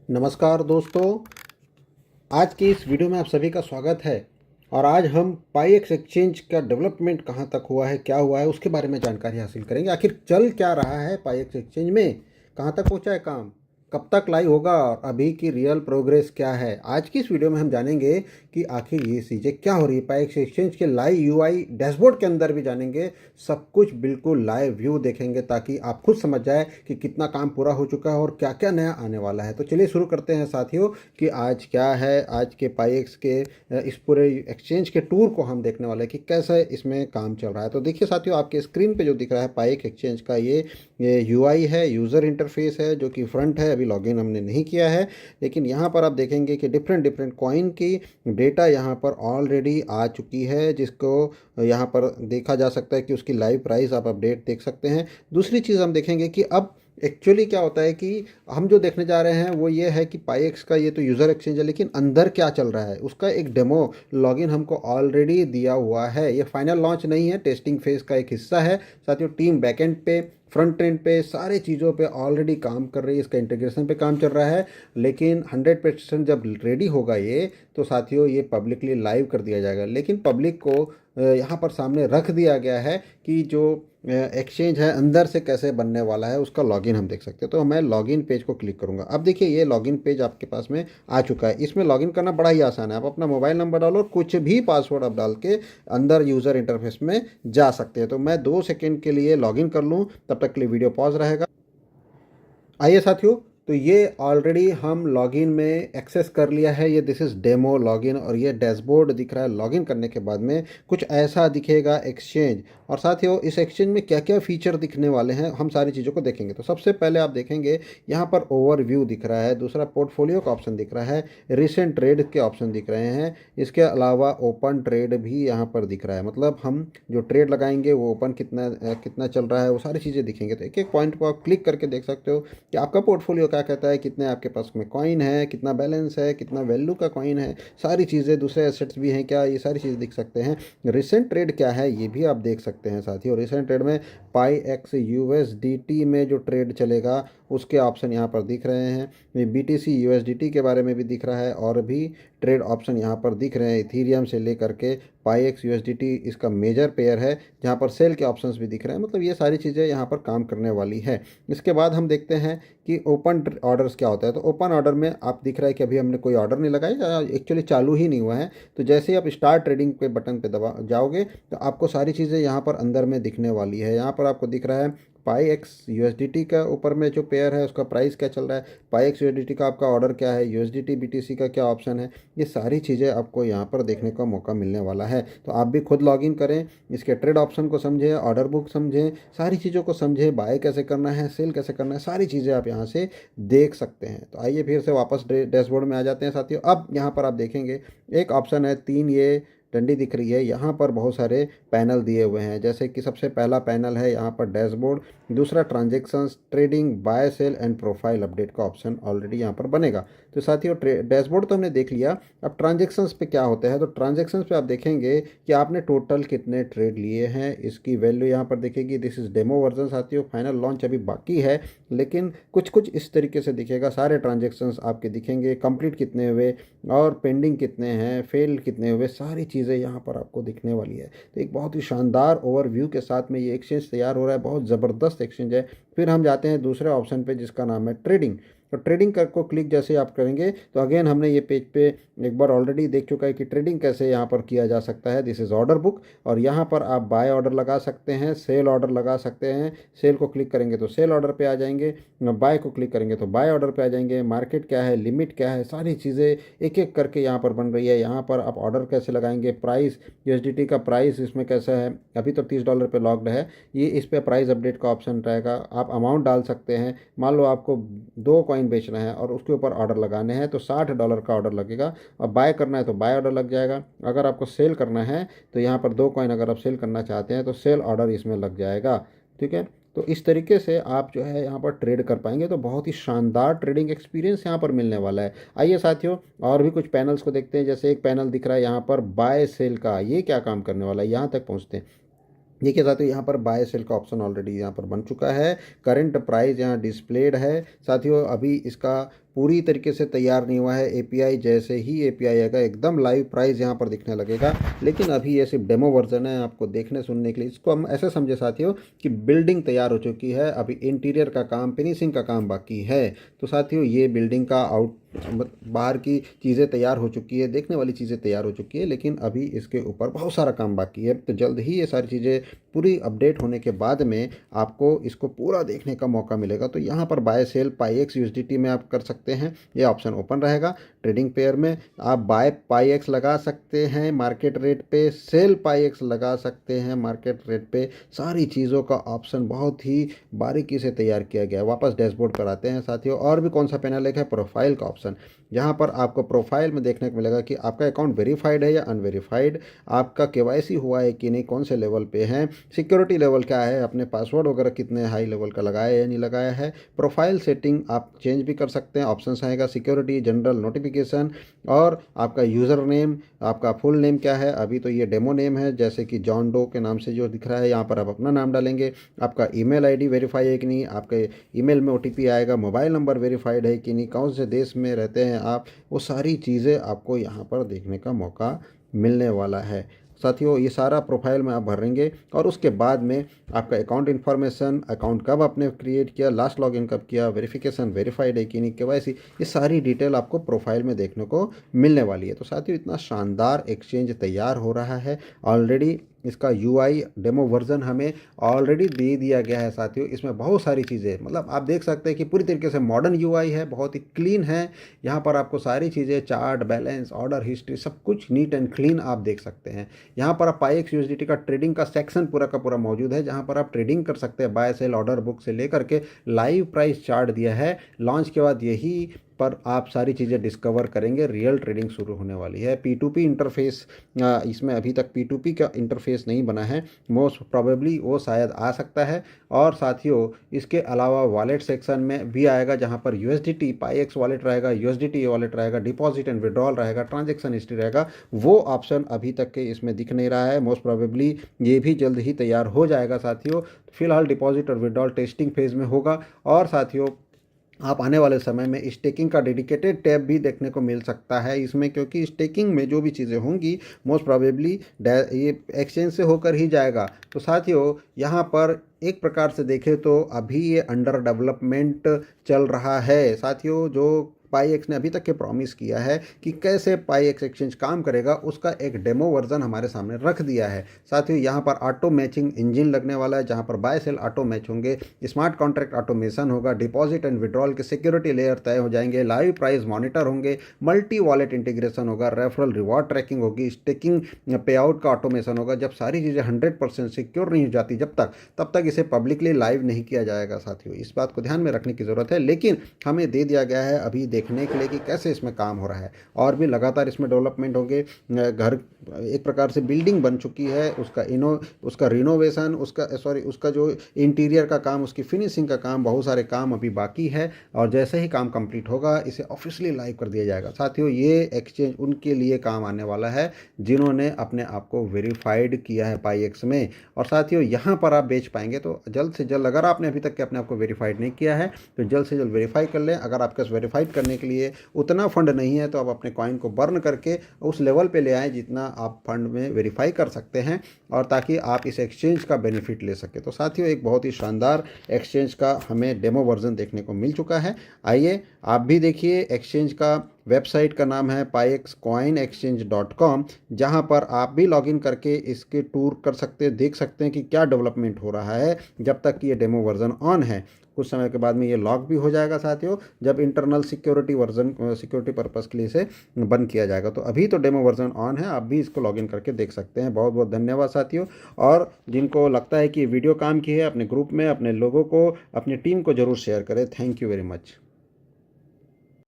नमस्कार दोस्तों, आज की इस वीडियो में आप सभी का स्वागत है। और आज हम पाईएक्स एक्सचेंज का डेवलपमेंट कहाँ तक हुआ है, क्या हुआ है, उसके बारे में जानकारी हासिल करेंगे। आखिर चल क्या रहा है पाईएक्स एक्सचेंज में, कहाँ तक पहुँचा है काम, कब तक लाइव होगा और अभी की रियल प्रोग्रेस क्या है। आज की इस वीडियो में हम जानेंगे कि आखिर ये चीज़ें क्या हो रही है। पाईएक्स एक्सचेंज के लाइव यूआई डैशबोर्ड के अंदर भी जानेंगे, सब कुछ बिल्कुल लाइव व्यू देखेंगे ताकि आप खुद समझ जाए कि कितना काम पूरा हो चुका है और क्या क्या नया आने वाला है। तो चलिए शुरू करते हैं साथियों कि आज क्या है। आज के पाईएक्स के इस पूरे एक्सचेंज के टूर को हम देखने वाले हैं कि कैसे इसमें काम चल रहा है। तो देखिए साथियों, आपके स्क्रीन पे जो दिख रहा है पाईएक्स एक्सचेंज का ये यूआई है, यूज़र इंटरफेस है, जो कि फ्रंट है। अभी लॉगिन हमने नहीं किया है, लेकिन यहाँ पर आप देखेंगे कि डिफरेंट डिफरेंट कॉइन की डेटा यहाँ पर ऑलरेडी आ चुकी है, जिसको यहाँ पर देखा जा सकता है कि उसकी लाइव प्राइस आप अपडेट देख सकते हैं। दूसरी चीज़ हम देखेंगे कि अब एक्चुअली क्या होता है कि हम जो देखने जा रहे हैं वो ये है कि पाईएक्स का ये तो यूज़र एक्सचेंज है, लेकिन अंदर क्या चल रहा है उसका एक डेमो लॉगिन हमको ऑलरेडी दिया हुआ है। ये फाइनल लॉन्च नहीं है, टेस्टिंग फेज़ का एक हिस्सा है। साथियों, टीम बैकएंड पे, फ्रंट एंड पे, सारे चीज़ों पे ऑलरेडी काम कर रही है, इसका इंटीग्रेशन पे काम चल रहा है। लेकिन 100% जब रेडी होगा ये, तो साथियों ये पब्लिकली लाइव कर दिया जाएगा। लेकिन पब्लिक को यहाँ पर सामने रख दिया गया है कि जो एक्सचेंज है अंदर से कैसे बनने वाला है, उसका लॉगिन हम देख सकते हैं। तो मैं लॉगिन पेज को क्लिक करूंगा। अब देखिए ये लॉगिन पेज आपके पास में आ चुका है। इसमें लॉगिन करना बड़ा ही आसान है। आप अपना मोबाइल नंबर डालो और कुछ भी पासवर्ड आप डाल के अंदर यूज़र इंटरफेस में जा सकते हैं। तो मैं 2 सेकेंड के लिए लॉगिन कर लूँ, तब तक के लिए वीडियो पॉज रहेगा। आइए साथियों, तो ये ऑलरेडी हम लॉगिन में एक्सेस कर लिया है। ये दिस इज़ डेमो लॉगिन और ये डैशबोर्ड दिख रहा है। लॉगिन करने के बाद में कुछ ऐसा दिखेगा एक्सचेंज। और साथियों, इस एक्सचेंज में क्या क्या फीचर दिखने वाले हैं हम सारी चीज़ों को देखेंगे। तो सबसे पहले आप देखेंगे यहाँ पर ओवरव्यू दिख रहा है, दूसरा पोर्टफोलियो का ऑप्शन दिख रहा है, रिसेंट ट्रेड के ऑप्शन दिख रहे हैं। इसके अलावा ओपन ट्रेड भी यहाँ पर दिख रहा है, मतलब हम जो ट्रेड लगाएंगे वो ओपन कितना कितना चल रहा है, वो सारी चीज़ें दिखेंगे। तो एक एक पॉइंट को आप क्लिक करके देख सकते हो कि आपका पोर्टफोलियो क्या कहता है, कितने आपके पास में कॉइन है, कितना बैलेंस है, कितना वैल्यू का कॉइन है, सारी चीज़ें। दूसरे एसेट्स भी हैं क्या, ये सारी चीज़ें दिख सकते हैं। रिसेंट ट्रेड क्या है ये भी आप देख सकते हैं साथियों। रिसेंट ट्रेड में पाईएक्स यूएसडीटी में जो ट्रेड चलेगा उसके ऑप्शन यहाँ पर दिख रहे हैं। बीटीसी यूएसडीटी के बारे में भी दिख रहा है और भी ट्रेड ऑप्शन यहाँ पर दिख रहे हैं। इथीरियम से लेकर के पाईएक्स यूएसडीटी इसका मेजर पेयर है, जहाँ पर सेल के ऑप्शंस भी दिख रहे हैं। मतलब ये सारी चीज़ें यहाँ पर काम करने वाली है। इसके बाद हम देखते हैं कि ओपन ऑर्डर्स क्या होता है। तो ओपन ऑर्डर में आप दिख रहा है कि अभी हमने कोई ऑर्डर नहीं लगाया, एक्चुअली चालू ही नहीं हुआ है। तो जैसे ही आप स्टार्ट ट्रेडिंग पे बटन पे दबा जाओगे तो आपको सारी चीज़ें यहाँ पर अंदर में दिखने वाली है। यहाँ पर आपको दिख रहा है पाईएक्स यूएसडीटी का ऊपर में जो पेयर है उसका प्राइस क्या चल रहा है, पाईएक्स यूएसडीटी का आपका ऑर्डर क्या है, यूएसडीटी बीटीसी का क्या ऑप्शन है। ये सारी चीज़ें आपको यहाँ पर देखने का मौका मिलने वाला है। तो आप भी खुद लॉगिन करें, इसके ट्रेड ऑप्शन को समझें, ऑर्डर बुक समझें, सारी चीज़ों को समझें, बाय कैसे करना है, सेल कैसे करना है, सारी चीज़ें आप यहाँ से देख सकते हैं। तो आइए फिर से वापस डैशबोर्ड में आ जाते हैं साथियों। अब यहाँ पर आप देखेंगे एक ऑप्शन है, 3 ये डंडी दिख रही है। यहाँ पर बहुत सारे पैनल दिए हुए हैं, जैसे कि सबसे पहला पैनल है यहाँ पर डैशबोर्ड, दूसरा transactions, trading, buy sell and profile update का ऑप्शन ऑलरेडी यहाँ पर बनेगा। तो साथियों डैशबोर्ड तो हमने देख लिया, अब ट्रांजेक्शन्स पे क्या होता है। तो ट्रांजेक्शन्स पे आप देखेंगे कि आपने टोटल कितने ट्रेड लिए हैं, इसकी वैल्यू यहाँ पर दिखेगी। दिस इज़ डेमो वर्जन साथियों, फाइनल लॉन्च अभी बाकी है, लेकिन कुछ कुछ इस तरीके से दिखेगा। सारे ट्रांजेक्शन्स आपके दिखेंगे, कंप्लीट कितने हुए और पेंडिंग कितने हैं, फेल कितने हुए, सारी चीज़ें यहाँ पर आपको दिखने वाली है। तो एक बहुत ही शानदार ओवरव्यू के साथ में ये एक्सचेंज तैयार हो रहा है, बहुत ज़बरदस्त एक्सचेंज है। फिर हम जाते हैं दूसरे ऑप्शन पे जिसका नाम है ट्रेडिंग। तो ट्रेडिंग कर को क्लिक जैसे आप करेंगे तो अगेन हमने ये पेज पे एक बार ऑलरेडी देख चुका है कि ट्रेडिंग कैसे यहाँ पर किया जा सकता है। दिस इज़ ऑर्डर बुक और यहाँ पर आप बाय ऑर्डर लगा सकते हैं, सेल ऑर्डर लगा सकते हैं। सेल को क्लिक करेंगे तो सेल ऑर्डर पे आ जाएंगे, बाय को क्लिक करेंगे तो बाय ऑर्डर पे आ जाएंगे। मार्केट क्या है, लिमिट क्या है, सारी चीज़ें एक एक करके यहाँ पर बन रही है। यहाँ पर आप ऑर्डर कैसे लगाएंगे, प्राइस, यूएसडीटी का प्राइस इसमें कैसा है, अभी तो $30 पे लॉक्ड है। ये इस पर प्राइस अपडेट का ऑप्शन रहेगा। आप अमाउंट डाल सकते हैं, मान लो आपको 2 कॉइन बेचना है और उसके ऊपर ऑर्डर लगाने हैं तो $60 का ऑर्डर लगेगा। और बाय करना है तो बाय ऑर्डर लग जाएगा। अगर आपको सेल करना है तो यहाँ पर 2 कॉइन अगर आप सेल करना चाहते हैं तो सेल ऑर्डर इसमें लग जाएगा। ठीक है, तो इस तरीके से आप जो है यहाँ पर ट्रेड कर पाएंगे। तो बहुत ही शानदार ट्रेडिंग एक्सपीरियंस यहाँ पर मिलने वाला है। आइए साथियों और भी कुछ पैनल्स को देखते हैं। जैसे एक पैनल दिख रहा है यहाँ पर बाय सेल का, ये क्या काम करने वाला है, यहाँ तक पहुँचते हैं। देखिए साथियों, यहाँ पर बाय सेल का ऑप्शन ऑलरेडी यहाँ पर बन चुका है। करंट प्राइस यहाँ डिस्प्लेड है। साथियों अभी इसका पूरी तरीके से तैयार नहीं हुआ है एपीआई। जैसे ही एपीआई आएगा एकदम लाइव प्राइस यहाँ पर दिखने लगेगा, लेकिन अभी ये सिर्फ डेमो वर्जन है आपको देखने सुनने के लिए। इसको हम ऐसे समझे साथियों कि बिल्डिंग तैयार हो चुकी है, अभी इंटीरियर का काम, फिनिशिंग का काम बाकी है। तो साथियों ये बिल्डिंग का बाहर की चीज़ें तैयार हो चुकी है, देखने वाली चीज़ें तैयार हो चुकी है, लेकिन अभी इसके ऊपर बहुत सारा काम बाकी है। तो जल्द ही ये सारी चीज़ें पूरी अपडेट होने के बाद में आपको इसको पूरा देखने का मौका मिलेगा। तो यहाँ पर बाय सेल पाईएक्स यूएसडीटी में आप कर सकते हैं, ये ऑप्शन ओपन रहेगा। ट्रेडिंग पेयर में आप बाय पाईएक्स लगा सकते हैं मार्केट रेट पे, सेल पाईएक्स लगा सकते हैं मार्केट रेट पे। सारी चीज़ों का ऑप्शन बहुत ही बारीकी से तैयार किया गया है। वापस डैशबोर्ड पर आते हैं साथियों, और भी कौन सा पैनल है, प्रोफाइल का ऑप्शन। यहाँ पर आपको प्रोफाइल में देखने को मिलेगा कि आपका अकाउंट वेरीफाइड है या अनवेरीफाइड, आपका केवाईसी हुआ है कि नहीं, कौन से लेवल पे है, सिक्योरिटी लेवल क्या है, अपने पासवर्ड वगैरह कितने हाई लेवल का लगाया है या नहीं लगाया है। प्रोफाइल सेटिंग आप चेंज भी कर सकते हैं, ऑप्शंस आएगा सिक्योरिटी, जनरल, नोटिफिकेशन, और आपका यूज़र नेम, आपका फुल नेम क्या है। अभी तो ये डेमो नेम है, जैसे कि जॉन डो के नाम से जो दिख रहा है, यहाँ पर आप अपना नाम डालेंगे। आपका ईमेल आईडी वेरीफाई है कि नहीं, आपके ईमेल में ओटीपी आएगा, मोबाइल नंबर वेरीफाइड है कि नहीं, कौन से देश में रहते हैं आप, वो सारी चीज़ें आपको यहाँ पर देखने का मौका मिलने वाला है। साथियों ये सारा प्रोफाइल में आप भरेंगे, और उसके बाद में आपका अकाउंट इन्फॉर्मेशन, अकाउंट कब आपने क्रिएट किया, लास्ट लॉगिन कब किया, वेरिफिकेशन वेरीफाइड है कि नहीं, केवाईसी, ये सारी डिटेल आपको प्रोफाइल में देखने को मिलने वाली है। तो साथियों इतना शानदार एक्सचेंज तैयार हो रहा है ऑलरेडी। इसका यूआई डेमो वर्जन हमें ऑलरेडी दे दिया गया है साथियों। इसमें बहुत सारी चीज़ें, मतलब आप देख सकते हैं कि पूरी तरीके से मॉडर्न यूआई है, बहुत ही क्लीन है। यहाँ पर आपको सारी चीज़ें, चार्ट, बैलेंस, ऑर्डर हिस्ट्री, सब कुछ नीट एंड क्लीन आप देख सकते हैं। यहाँ पर आप पाईएक्स यूएसडीटी का ट्रेडिंग का सेक्शन पूरा का पूरा मौजूद है, जहाँ पर आप ट्रेडिंग कर सकते हैं। बाय सेल ऑर्डर बुक से लेकर के लाइव प्राइस चार्ट दिया है। लॉन्च के बाद यही पर आप सारी चीज़ें डिस्कवर करेंगे। रियल ट्रेडिंग शुरू होने वाली है। P2P इंटरफेस, इसमें अभी तक P2P का इंटरफेस नहीं बना है, मोस्ट प्रोबेबली वो शायद आ सकता है। और साथियों इसके अलावा वॉलेट सेक्शन में भी आएगा, जहां पर USDT पाईएक्स वॉलेट रहेगा, USDT वॉलेट रहेगा, डिपॉजिट एंड विड्रॉल रहेगा, ट्रांजेक्शन हिस्ट्री रहेगा। वो ऑप्शन अभी तक के इसमें दिख नहीं रहा है, मोस्ट प्रोबेबली ये भी जल्द ही तैयार हो जाएगा साथियों। फिलहाल डिपॉजिट और विड्रॉल टेस्टिंग फेज में होगा। और साथियों आप आने वाले समय में स्टेकिंग का डेडिकेटेड टैब भी देखने को मिल सकता है इसमें, क्योंकि स्टेकिंग में जो भी चीज़ें होंगी मोस्ट प्रोबेबली ये एक्सचेंज से होकर ही जाएगा। तो साथियों यहाँ पर एक प्रकार से देखें तो अभी ये अंडर डेवलपमेंट चल रहा है साथियों। जो पाईएक्स ने अभी तक के प्रॉमिस किया है कि कैसे पाईएक्स एक्सचेंज काम करेगा, उसका एक डेमो वर्जन हमारे सामने रख दिया है साथियों। यहाँ पर ऑटो मैचिंग इंजन लगने वाला है, जहाँ पर बाय सेल ऑटो मैच होंगे, स्मार्ट कॉन्ट्रैक्ट ऑटोमेशन होगा, डिपॉजिट एंड विड्रॉल के सिक्योरिटी लेयर तय हो जाएंगे, लाइव प्राइस मॉनिटर होंगे, मल्टी वॉलेट इंटीग्रेशन होगा, रेफरल रिवॉर्ड ट्रैकिंग होगी, स्टेकिंग पे आउट का ऑटोमेशन होगा। जब सारी चीज़ें 100% सिक्योर नहीं हो जाती तब तक इसे पब्लिकली लाइव नहीं किया जाएगा साथियों। इस बात को ध्यान में रखने की ज़रूरत है, लेकिन हमें दे दिया गया है अभी देखने के लिए कि कैसे इसमें काम हो रहा है। और भी लगातार इसमें डेवलपमेंट होंगे। घर एक प्रकार से बिल्डिंग बन चुकी है, उसका रिनोवेशन, उसका जो इंटीरियर का काम, उसकी फिनिशिंग का काम, बहुत सारे काम अभी बाकी है। और जैसे ही काम कंप्लीट होगा इसे ऑफिशियली लाइव कर दिया जाएगा साथियों। ये एक्सचेंज उनके लिए काम आने वाला है जिन्होंने अपने आप को वेरीफाइड किया है पाईएक्स में। और साथियों यहाँ पर आप बेच पाएंगे, तो जल्द से जल्द, अगर आपने अभी तक के अपने आप को वेरीफाइड नहीं किया है तो जल्द से जल्द वेरीफाई कर लें। अगर आपके पास वेरीफाइड करने के लिए उतना फंड नहीं है तो आप अपने कॉइन को बर्न करके उस लेवल पे ले आएँ जितना आप फंड में वेरीफाई कर सकते हैं, और ताकि आप इस एक्सचेंज का बेनिफिट ले सके। तो साथियों एक बहुत ही शानदार एक्सचेंज का हमें डेमो वर्जन देखने को मिल चुका है। आइए आप भी देखिए। एक्सचेंज का वेबसाइट का नाम है payexcoinexchange.com, जहां पर आप भी लॉगिन करके इसके टूर कर सकते हैं, देख सकते हैं कि क्या डेवलपमेंट हो रहा है जब तक कि ये डेमो वर्जन ऑन है। कुछ समय के बाद में ये लॉक भी हो जाएगा साथियों, जब इंटरनल सिक्योरिटी पर्पस के लिए इसे बंद किया जाएगा। तो अभी तो डेमो वर्जन ऑन है, आप भी इसको लॉगिन करके देख सकते हैं। बहुत बहुत धन्यवाद साथियों। और जिनको लगता है कि ये वीडियो काम की है, अपने ग्रुप में अपने लोगों को, अपनी टीम को जरूर शेयर करें। Thank you very much.